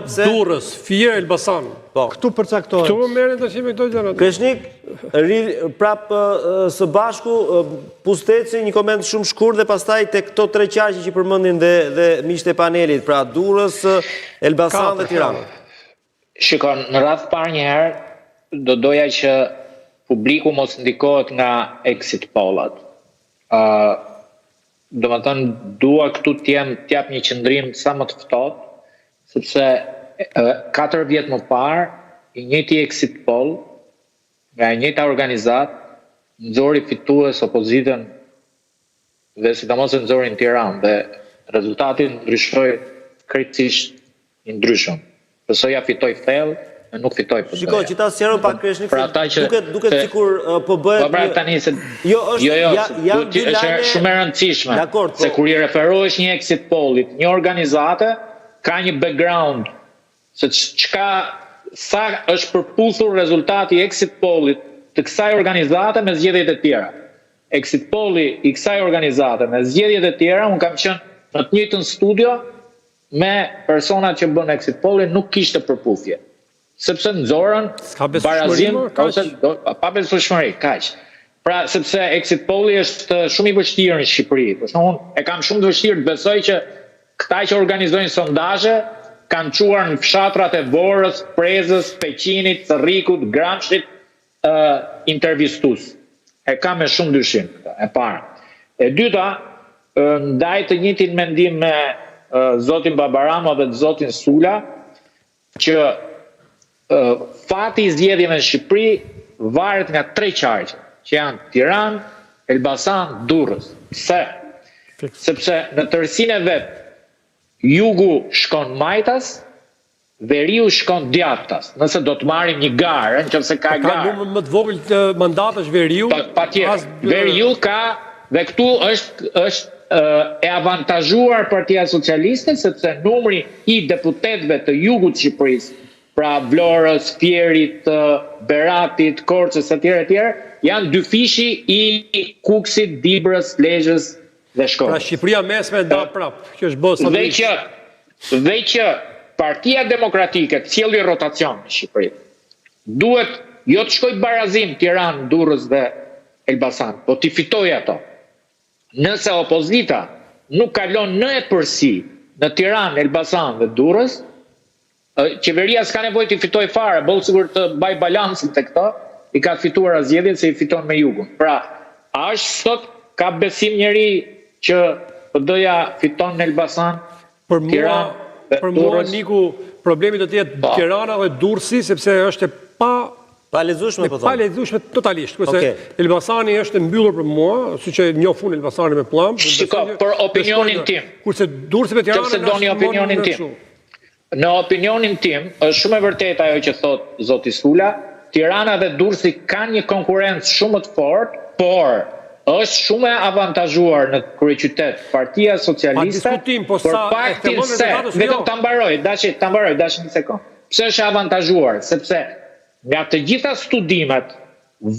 Durrës, Fier, Elbasan. Këtu përcaktohet. Këtu më merren tash me këto gjëra. Kreshnik, prap së bashku, Pusteci, një koment shumë shkurt dhe pastaj te këto tre qaqe që përmendin dhe miqtë e panelit, pra Durrës, Elbasan dhe Tirana. Shikon, në radhë parë një herë, do doja që publiku mos ndikohet nga exit pollat. Do më thënë, dua këtu t'jap një qëndrim sa më të ftohtë, sepse 4 vjet më parë, i njëjti exit poll, nga e njëjta organizat, nxori fitues opozitën dhe sidomos e nxori në Tiranë, dhe rezultati ndryshoi krejtësisht i ndryshëm. Pësoja fitoj thellë, e nuk fitoj PD-ja. Shiko, që ta sqaroj pak Kreshnik, duket sikur po bëhet. Po pra tani se është shumë e rëndësishme. Se kur i referohesh një exit pollit, një organizate ka një background se sa është përputhur rezultati i exit pollit të kësaj organizate me zgjedhjet e tjera. Exit polli i kësaj organizate me zgjedhjet e tjera, unë kam qenë në të njëjtën studio me personat që bën exit pollin, nuk kishte përputhje. Sepse nxorën barazim ose pa besueshmëri, kaq. Pra sepse exit polli është shumë i vështirë në Shqipëri. Për shembull, e kam shumë të vështirë të besoj që këta që organizojnë sondazhe kanë çuar në fshatrat e Vorrës, Prezës, Peqinit, Cerrikut, Gramshit intervistues. E kam me shumë dyshim këtë, e para. E dyta, ndaj të njëjtin mendim me zotin Babaramo dhe zotin Sula, që fati i zgjedhjeve në Shqipëri varet nga 3 qarqe, që janë Tiranë, Elbasan, Durrës. Pse? Sepse në tërsinë e vet, jugu shkon majtas, veriu shkon djathtas. Nëse do të marrim një garë, nëse ka garë. Ka më të vogël mandatash veriu. Patjetër. Veriu ka, dhe këtu është e avantazhuar Partia Socialiste, sepse numri i deputetëve të jugut të Shqipërisë, pra Vlorës, Fierit, Beratit, Korçës etj. Janë dy fishi i Kuksit, Dibrës, Lezhës dhe Shkodrës. Pra Shqipëria mesme nda prap, që është bërë sot. Dhe që Partia Demokratike të sjellë rotacion në Shqipëri, duhet jo të shkojë barazim Tiranë, Durrës dhe Elbasan, po t'i fitojë ato. Nëse opozita nuk kalon në epërsi në Tiranë, Elbasan dhe Durrës, qeveria s'ka nevojë të fitojë fare, bëu sigur të baj balancin te këto, i ka fituar zgjedhjet se i fiton me jugun. Pra, a është sot ka besim njëri që PD-ja fiton në Elbasan, Tiranë? Për mua, Niku, problemi do të jetë Tirana dhe Durrësi, sepse është pa lezetshme, po thonë. Pa lezetshme totalisht, kurse Elbasani është mbyllur për mua, siç e njoh unë Elbasanin me pllumb. Shiko, për opinionin tim. Kurse Durrësi me Tirana është doni opinionin tim. Në opinionin tim, është shumë e vërtetë ajo që thot zoti Sula, Tirana dhe Durrësi kanë një konkurrencë shumë të fortë, por është shumë e avantazhuar në kryeqytet Partia Socialiste për faktin se, vetëm ta mbaroj, dashi një sekond. Pse është avantazhuar? Sepse nga të gjitha studimet,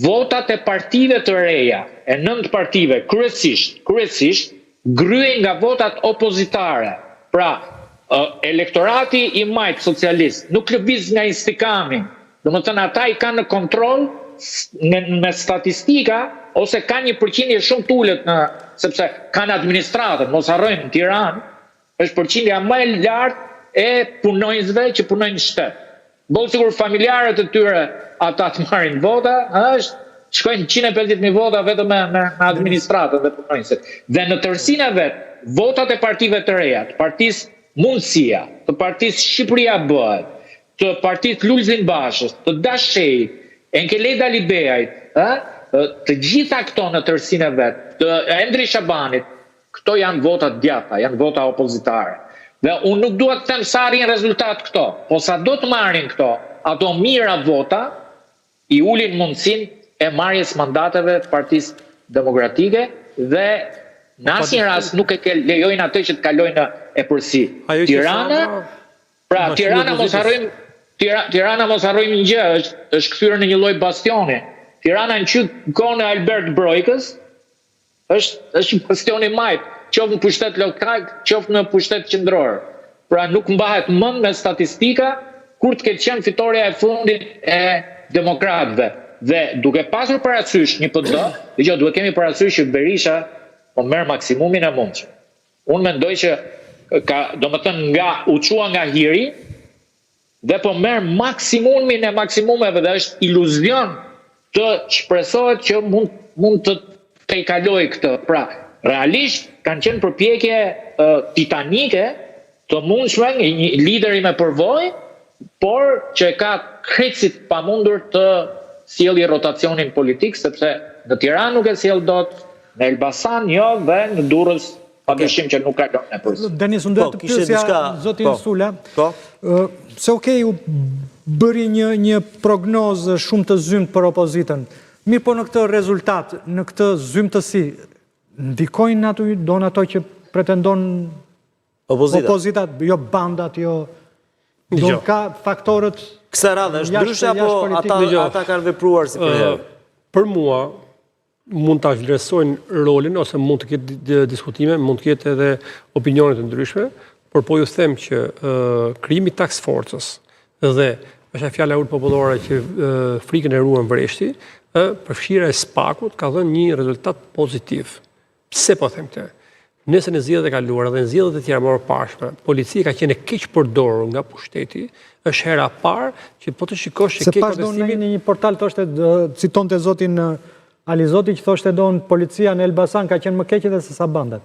votat e partive të reja, e 9 partive, kryesisht, gryen nga votat opozitare. Pra, elektorati i majt socialist nuk lëviz nga Istikami. Domethënë ata i kanë në kontroll me statistika, ose ka një përqindje shumë të ulët, sepse kanë administratën, mos harrojmë në Tiranë, është përqindja më e lartë e punonjësve që punojnë në shtet. Bëllë sigur familjarët e tyre ata të marrin vota, shkojnë 150.000 vota vetëm me administratën dhe punonjësit. Dhe në tërsinë e vet, votat e partive të reja, të Partisë Mundësia, të Partisë Shqipëria Bëhet, të Partisë Lulzim Bashës, të Dashejit, Enkelej Dalibejait, të gjitha këto në tërsinë e vet, të Endri Shabanit, këto janë vota djatha, janë vota opozitare. Dhe unë nuk dua të them sa arrin rezultat këto, po sa do të marrin këto, ato mira vota i ulin mundësinë e marrjes mandateve të Partisë Demokratike dhe në asnjë rast nuk e lejojnë atë që të kalojnë në epërsi. Tirana mos harrojmë një gjë, është kthyer në një lloj bastioni. Tirana në kohën e Albert Brojkës është një bastion i majt, qoftë në pushtet lokal, qoftë në pushtet qendror. pra nuk mbahet mend me statistika kur të ketë qenë fitoria e fundit e demokratëve. Dhe duke pasur parasysh një PD, duhet kemi parasysh që Berisha po merr maksimumin e mundshëm. Unë mendoj që u çua nga hiri dhe po merr maksimumin e maksimumeve dhe është iluzion të shpresohet që mund të tejkaloj këtë. Pra, realisht kanë qenë përpjekje titanike të mundshme, një lideri me përvojë, por që ka krejtësit pamundur të sjellë rotacionin politik, sepse në Tiranë nuk e sjell dot, në Elbasan jo dhe në Durrës padyshim që nuk ka lënë e përse. Denis, unë duhet të pyesja zotin Sula, se u bëri një prognozë shumë të zymt për opozitën. Mirë, po në këtë rezultat, në këtë zymtësi, ndikojnë ato që pretendon opozitat, jo bandat, jo ka faktorët kësa radhe, është ndryshe apo ata kanë vepruar si përherë? Për mua, mund të vlerësojnë rolin, ose mund të ketë diskutime, mund të ketë edhe opinionet të ndryshme, por po ju them që krijimi i task forces dhe është fjala urt popullore që frikën e ruan vreshti, përfshirja e SPAK-ut ka dhënë një rezultat pozitiv. Pse po them këtë? Nëse në zgjedhjet e kaluara dhe në zgjedhjet e tjera më parashme, policia ka qenë keq përdorur nga pushteti, është hera e parë që po të shikosh që ke kontestimin në një portal thoshte, citonte zotin Ali Zoti që thoshte policia në Elbasan ka qenë më keqe se sa bandat.